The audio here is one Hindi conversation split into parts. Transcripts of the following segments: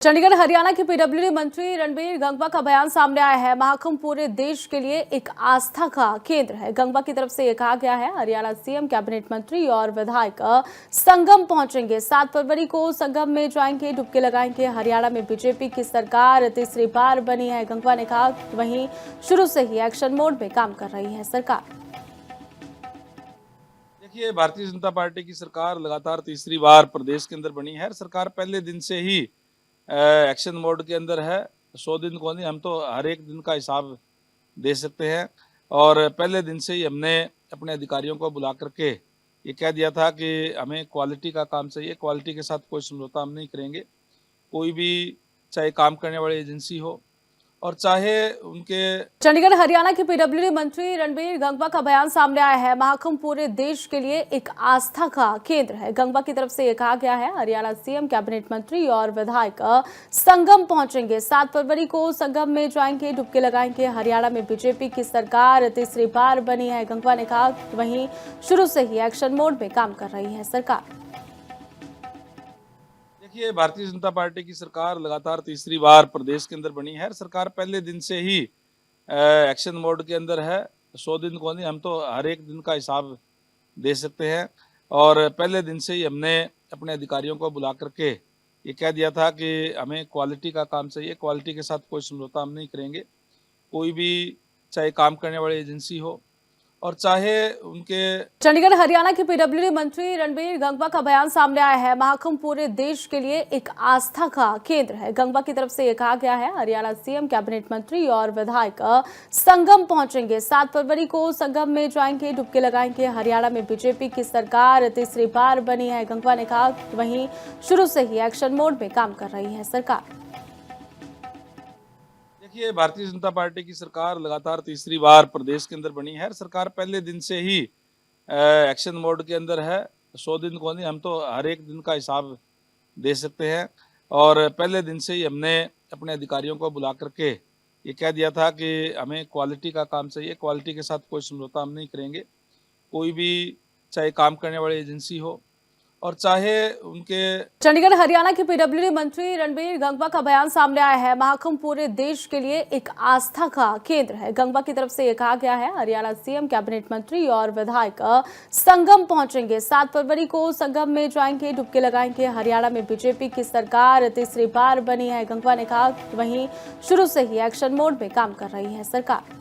चंडीगढ़ हरियाणा के पीडब्ल्यूडी मंत्री रणबीर गंगवा का बयान सामने आया है। महाकुंभ पूरे देश के लिए एक आस्था का केंद्र है। गंगवा की तरफ से ये कहा गया है, हरियाणा सीएम, कैबिनेट मंत्री और विधायक संगम पहुंचेंगे। 7 फरवरी को संगम में जाएंगे, डुबकी लगाएंगे। हरियाणा में बीजेपी की सरकार तीसरी बार बनी है, गंगवा ने कहा। वहीं शुरू से ही एक्शन मोड में काम कर रही है सरकार। देखिए, भारतीय जनता पार्टी की सरकार लगातार तीसरी बार प्रदेश के अंदर बनी है। सरकार पहले दिन से ही एक्शन मोड के अंदर है। 100 दिन को नहीं, हम तो हर एक दिन का हिसाब दे सकते हैं। और पहले दिन से ही हमने अपने अधिकारियों को बुला करके ये कह दिया था कि हमें क्वालिटी का काम चाहिए, क्वालिटी के साथ कोई समझौता हम नहीं करेंगे। कोई भी, चाहे काम करने वाली एजेंसी हो और चाहे उनके। चंडीगढ़ हरियाणा के पीडब्ल्यूडी मंत्री रणबीर गंगवा का बयान सामने आया है। महाकुंभ पूरे देश के लिए एक आस्था का केंद्र है। गंगवा की तरफ से ये कहा गया है, हरियाणा सीएम, कैबिनेट मंत्री और विधायक संगम पहुंचेंगे। 7 फरवरी को संगम में जाएंगे, डुबकी लगाएंगे। हरियाणा में बीजेपी की सरकार तीसरी बार बनी है, गंगवा ने कहा। वहीं शुरू से ही एक्शन मोड में काम कर रही है सरकार। देखिए, भारतीय जनता पार्टी की सरकार लगातार तीसरी बार प्रदेश के अंदर बनी है। सरकार पहले दिन से ही एक्शन मोड के अंदर है। 100 दिन को नहीं, हम तो हर एक दिन का हिसाब दे सकते हैं। और पहले दिन से ही हमने अपने अधिकारियों को बुला करके ये कह दिया था कि हमें क्वालिटी का काम चाहिए, क्वालिटी के साथ कोई समझौता हम नहीं करेंगे। कोई भी, चाहे काम करने वाली एजेंसी हो और चाहे उनके। चंडीगढ़ हरियाणा के पीडब्ल्यूडी मंत्री रणबीर गंगवा का बयान सामने आया है। महाकुंभ पूरे देश के लिए एक आस्था का केंद्र है। गंगवा की तरफ से ये कहा गया है, हरियाणा सीएम, कैबिनेट मंत्री और विधायक संगम पहुंचेंगे। 7 फरवरी को संगम में जाएंगे, डुबकी लगाएंगे। हरियाणा में बीजेपी की सरकार तीसरी बार बनी है, गंगवा ने कहा। वहीं शुरू से ही एक्शन मोड में काम कर रही है सरकार। देखिए, भारतीय जनता पार्टी की सरकार लगातार तीसरी बार प्रदेश के अंदर बनी है। सरकार पहले दिन से ही एक्शन मोड के अंदर है। 100 दिन को नहीं, हम तो हर एक दिन का हिसाब दे सकते हैं। और पहले दिन से ही हमने अपने अधिकारियों को बुला करके ये कह दिया था कि हमें क्वालिटी का काम चाहिए, क्वालिटी के साथ कोई समझौता हम नहीं करेंगे। कोई भी, चाहे काम करने वाली एजेंसी हो और चाहे उनके। चंडीगढ़ हरियाणा के पीडब्ल्यूडी मंत्री रणबीर गंगवा का बयान सामने आया है। महाकुंभ पूरे देश के लिए एक आस्था का केंद्र है। गंगवा की तरफ से ये कहा गया है, हरियाणा सीएम, कैबिनेट मंत्री और विधायक संगम पहुंचेंगे। 7 फरवरी को संगम में जाएंगे, डुबकी लगाएंगे। हरियाणा में बीजेपी की सरकार तीसरी बार बनी है, गंगवा ने कहा। वहीं शुरू से ही एक्शन मोड में काम कर रही है सरकार।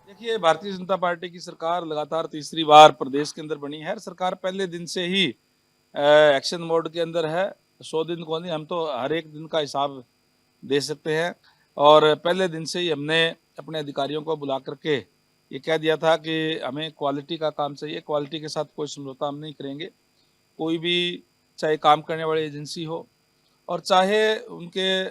देखिए, भारतीय जनता पार्टी की सरकार लगातार तीसरी बार प्रदेश के अंदर बनी है। सरकार पहले दिन से ही एक्शन मोड के अंदर है। 100 दिन को नहीं, हम तो हर एक दिन का हिसाब दे सकते हैं। और पहले दिन से ही हमने अपने अधिकारियों को बुला करके ये कह दिया था कि हमें क्वालिटी का काम चाहिए, क्वालिटी के साथ कोई समझौता हम नहीं करेंगे। कोई भी, चाहे काम करने वाली एजेंसी हो और चाहे उनके